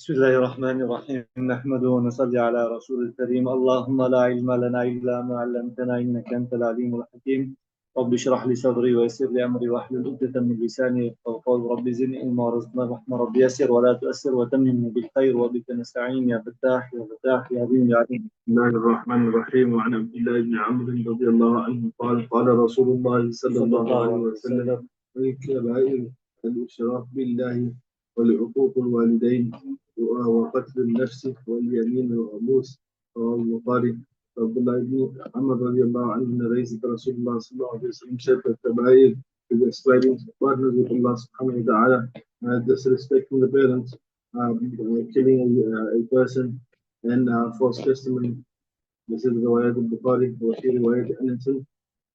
بسم الله الرحمن الرحيم نحمده ونصلي على رسول الكريم اللهم لا علم لنا إلا ما علمتنا إنك أنت العليم الحكيم رب اشرح لي صدري ويسر لي أمري واحلل عقدة من لساني يفقهوا قولي رب زدني علما ورزقنا رحمة رب يسر ولا تؤسر وتمم بالخير وبك نستعين يا فتاح يا فتاح يا عليم يا عليم. بسم الله الرحمن الرحيم. وعن عبد الله بن عمرو رضي الله عنه قال رسول الله صلى الله عليه وسلم: من الكبائر الإشراك بالله والعقوق الوالدين وقتل النفس واليمين الغموس. رواه البخاري. عبد الله بن عمرو رضي الله عنه narrated that Rasulullah sallallahu alaihi wasallam said that kabair is ascribing partners with Allah subhanahu wa ta'ala, disrespecting the parents, killing a person, and false testimony. This is روايات البخاري. وفي رواية أنس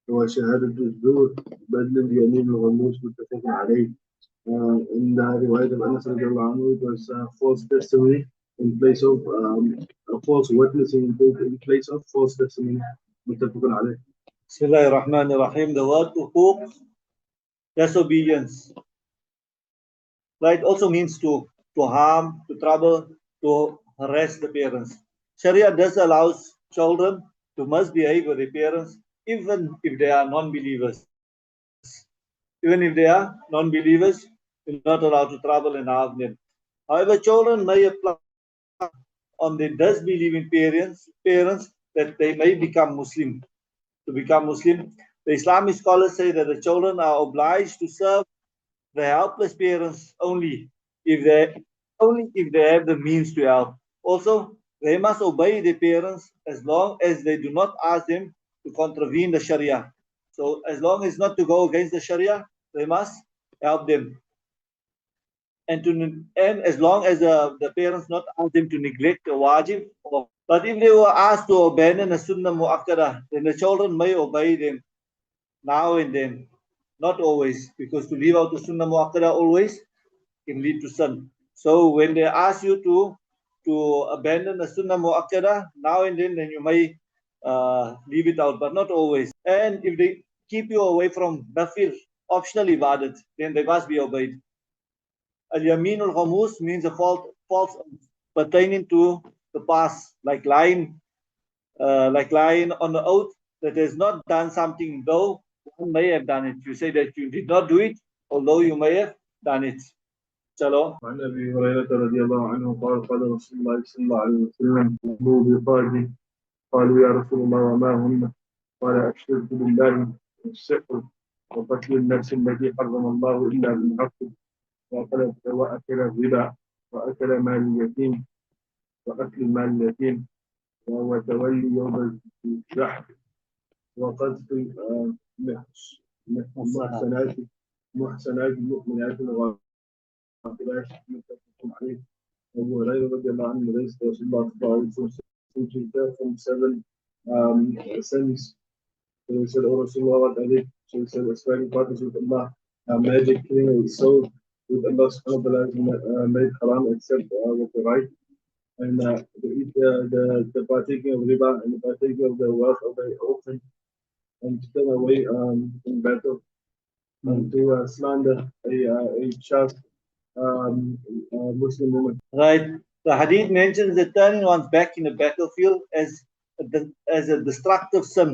وشهادة الزور بدل اليمين الغموس متفق عليه. In the رواية of Anas رضي الله عنه, it was false testimony in place of false witnessing in place of false testimony متفق عليه. بسم الله الرحمن الرحيم. The word حقوق, disobedience, right, also means to harm, to trouble, to harass the parents. Sharia does allow children to misbehave with their parents even if they are non-believers. Even if they are non-believers, you're not allowed to trouble and harm them. However, children may apply on the disbelieving parents that they may become Muslim. To become Muslim, the Islamic scholars say that the children are obliged to serve the helpless parents only if they have the means to help. Also, they must obey their parents as long as they do not ask them to contravene the Sharia. So as long as not to go against the Sharia, they must help them. And as long as the parents not ask them to neglect a wajib. But if they were asked to abandon a sunnah mu'akkadah, then the children may obey them now and then, not always, because to leave out the sunnah mu'akkadah always can lead to sin. So when they ask you to abandon the sunnah mu'akkadah, now and then you may leave it out, but not always. And if they keep you away from nafil, optional ibadat, then they must be obeyed. Al-yamin al-ghamus means a false pertaining to the past, like lying on the oath that has not done something, though one may have done it. You say that you did not do it, although you may have done it. Chalo. وعن أبي هريرة رضي الله عنه قال رسول الله صلى الله عليه وسلم: بقاضي. قالوا يا رسول الله وما هن؟ قال: الشرك بالله والسحر وقتل النفس التي حرم الله إلا بالحق وأكل الربا وأكل مال اليتيم وأكل مال اليتيم وتولي يوم الزحف وقذف محسنات المؤمنات الغافلات متفق عليه. أبو هريرة رضي الله عنه raised Rasulullah from 7 sins. So he said, "O Rasulullah, what are they?" So he said, "Ascribing partners with Allah, magic, killing a soul with Allah subhanahu wa ta'ala made haram except with the right, and the partaking of riba and the partaking of the wealth of the orphan, and to turn away in battle, and to slander a chaste Muslim woman." Right. The hadith mentions that turning one's back in the battlefield as a destructive sin,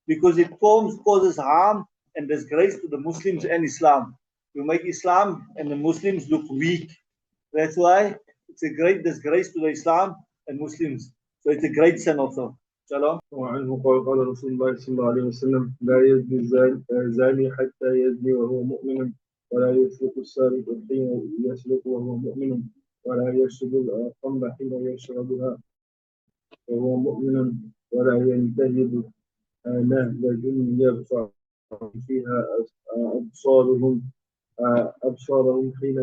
because it causes harm and disgrace to the Muslims and Islam. You make Islam and the Muslims look weak. That's why it's a great disgrace to the Islam and Muslims. So it's a great sin also. Shalom. وعنه قال رسول الله صلى الله عليه وسلم: لا يزني الزاني حتى يزني وهو مؤمن، ولا يسرق السارق حين يسرق وهو مؤمن، ولا يشرب الخمر حين يشربها وهو مؤمن، ولا ينتهب نهبة يرفع فيها أبصارهم حين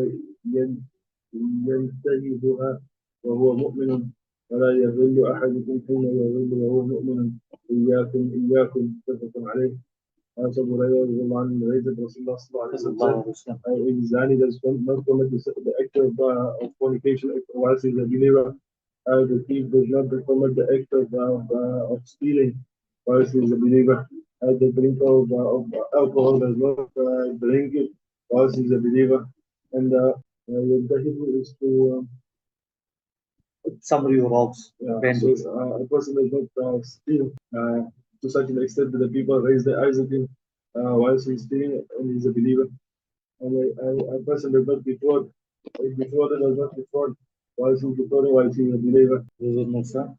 ينتهبها وهو مؤمن، ولا يغل أحدكم حين يغل وهو مؤمن. إياكم متفق عليه. As Abu Hurairah رضي الله عنه narrated, Rasulullah sallallahu alaihi wasallam said, "A does not commit the act of fornication whilst he is a believer. The thief does not commit the act of stealing whilst he is a believer. The drink of alcohol does not drink it whilst he is a believer. And the is summary robs. So a person does not steal to such an extent that the people raise their eyes at him whilst he's stealing and he's a believer. And a person does not defraud. A defrauder does not defraud whilst he's defrauding whilst he's a believer.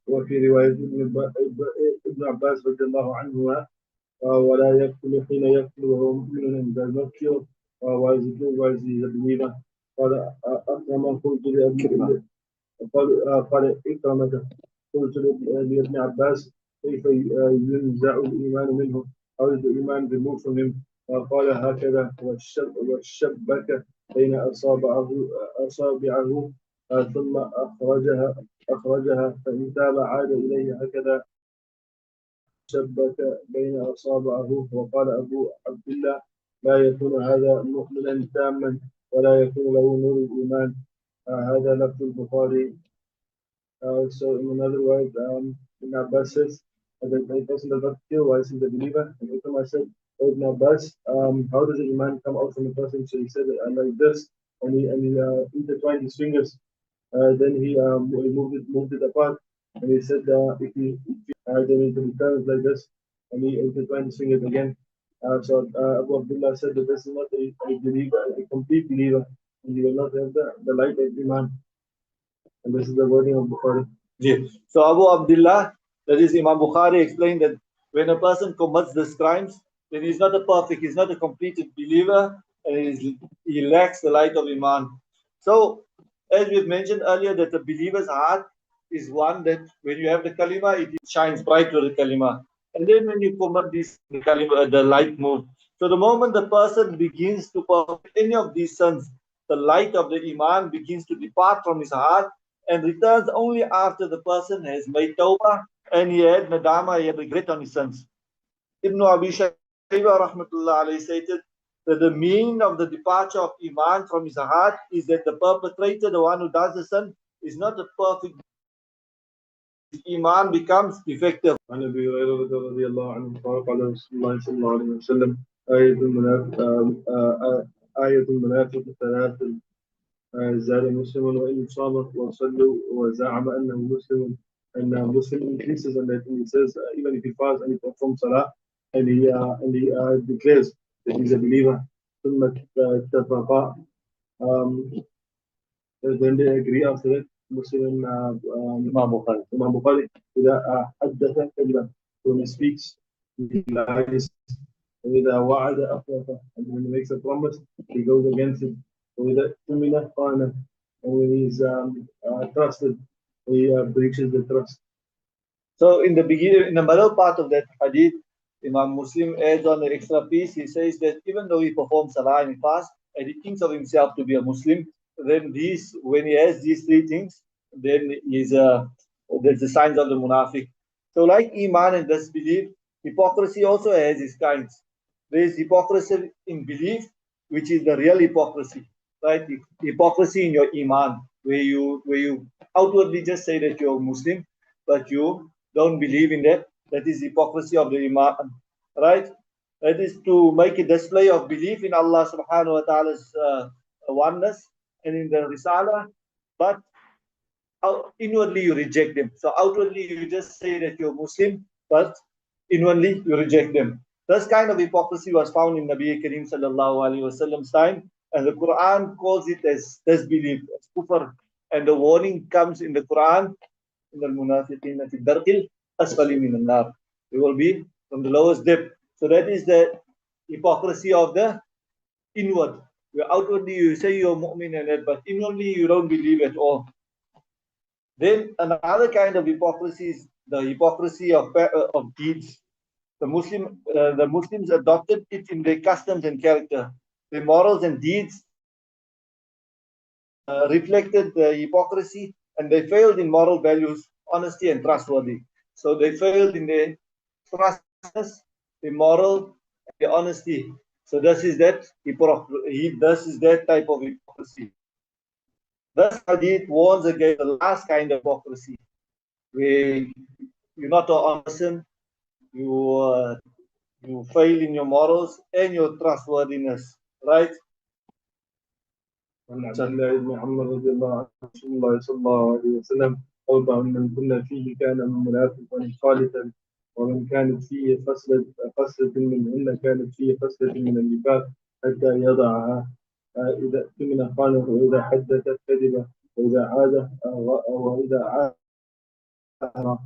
وفي رواية ابن عباس رضي الله عنهما ولا يقتل حين يقتل وهو مؤمن and does not kill whilst he kills whilst he's a believer. قال أكرم قلت لأبي قال إكرمك قلت لابن عباس كيف ينزع الإيمان منه أو الإيمان removed from him قال هكذا والشبك بين أصابعه ثم أخرجها فإن تاب عاد إليه هكذا شبك بين أصابعه. وقال أبو عبد الله لا يكون هذا مؤمنا تاما ولا يكون له نور الإيمان. هذا لفظ البخاري. So in another word, Ibn Abbas says that a person does not kill while he's a believer. And Ikram said, oh, Ibn Abbas, how does the iman come out from a person? So he said like this, and he intertwined his fingers. Then he moved it apart, and he said if he then it returns like this, and he intertwined his fingers again. So Abu Abdullah said that this is not a believer, a complete believer, and he will not have the light of iman. And this is the wording of Bukhari. Yes. So Abu Abdullah, that is Imam Bukhari, explained that when a person commits these crimes, then he's not a perfect, he's not a completed believer, and he lacks the light of Iman. So, as we've mentioned earlier, that the believer's heart is one that when you have the kalima, it shines bright with the kalima. And then when you commit this, the kalima, the light moves. So the moment the person begins to perform any of these sins, the light of the Iman begins to depart from his heart and returns only after the person has made tawbah and he had nadama, he had regret on his sins. Ibn Abi Shayba rahmatullah alayhi stated that the meaning of the departure of Iman from his heart is that the perpetrator, the one who does the sin, is not a perfect. Iman becomes defective. عن أبي هريرة رضي الله عنه قال قال رسول الله صلى الله عليه وسلم آية المنافق ثلاث زاد مسلم وإن صام وصلوا وزعم أنه مسلم. And Muslim increases and that he says even if he fasts and he performs salah and he declares that he's a believer, ثم اتفقا, then they agree after that. Muslim Imam Bukhari إذا حدث كذبا, when he speaks he lies, وإذا وعد أخلف, and when he makes a promise he goes against it, وإذا اؤتمن خان, and when he's trusted he breaches the trust. So in the beginning, in the middle part of that hadith, Imam Muslim adds on the extra piece. He says that even though he performs salah and he fasts and he thinks of himself to be a Muslim, then when he has these three things, then there's the signs of the munafiq. So like Iman and disbelief, hypocrisy also has its kinds. There is hypocrisy in belief, which is the real hypocrisy, right? Hypocrisy in your Iman, where you outwardly just say that you're a Muslim, but you don't believe in that. That is hypocrisy of the Iman, right? That is to make a display of belief in Allah subhanahu wa ta'ala's oneness and in the Risala, but inwardly you reject them. So outwardly you just say that you're Muslim, but inwardly you reject them. This kind of hypocrisy was found in Nabi Kareem sallallahu alaihi wasallam's time, and the Quran calls it as disbelief, as kufr. And the warning comes in the Quran, in the munafiqina fi darqil asfali min an-nar. They will be from the lowest depth. So that is the hypocrisy of the inward. Where outwardly you say you're mu'min and that, but inwardly you don't believe at all. Then another kind of hypocrisy is the hypocrisy of deeds. The Muslims adopted it in their customs and character. Their morals and deeds reflected the hypocrisy, and they failed in moral values, honesty, and trustworthy. So they failed in their trustworthiness, their moral, and their honesty. So this is that type of hypocrisy. This hadith warns against the last kind of hypocrisy, where you're not an honest person, you fail in your morals and your trustworthiness, right? عن عبد الله بن عمر رضي الله عنه رسول الله صلى الله عليه وسلم أربع من كنا فيه كان منافقا خالدا ومن كانت فيه خصلة منهن كانت فيه خصلة من النفاق حتى يضعها إذا اؤتمن خانه وإذا حدث كذب وإذا عاد وإذا عاد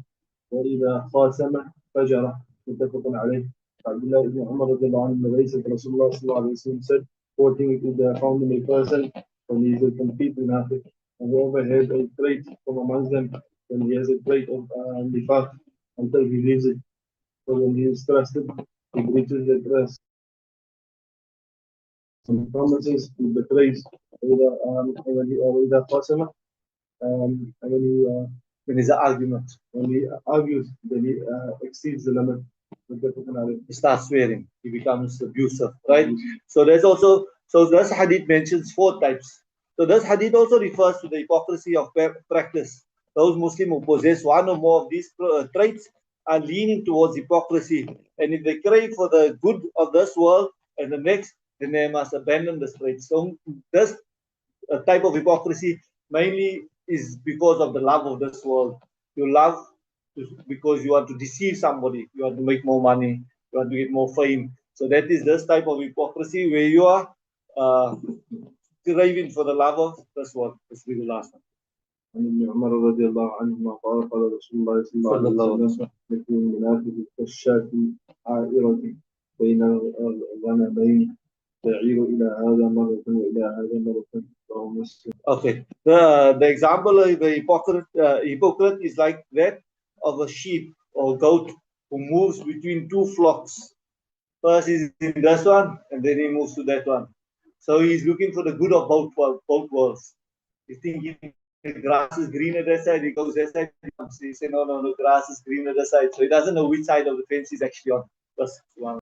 وإذا خاصم فجر متفق عليه. عبد الله بن عمر رضي الله عنه ليس رسول الله صلى الله عليه وسلم said, quoting it is found in a person when he is a complete munafiq, and whoever has a trait from amongst them, when he has a trait of nifaq until he leaves it. So when he is trusted, he breaches the trust. Some promises he betrays. وإذا خاصم when it's an argument, when he argues, then he exceeds the limit. he starts swearing, he becomes abusive, right? So this hadith mentions 4 types. So this hadith also refers to the hypocrisy of practice. Those Muslims who possess one or more of these traits are leaning towards hypocrisy, and if they crave for the good of this world and the next, then they must abandon this trait. So this type of hypocrisy mainly is because of the love of this world. You love because you want to deceive somebody, you want to make more money, you want to get more fame. So that is this type of hypocrisy where you are craving for the love of this world. This will be the last one. عن ابن عمر رضي الله عنهما قال قال رسول الله صلى الله عليه وسلم مثل المنافق كالشاة عائرة بين الغنمين تعير إلى هذا مرة وإلى هذا مرة. Okay, the example of the hypocrite is like that of a sheep or goat who moves between 2 flocks. First he's in this one and then he moves to that one. So he's looking for the good of both worlds. He's thinking the grass is green at that side, he goes that side, he says no, the grass is green at that side. So he doesn't know which side of the fence he's actually on. That's one.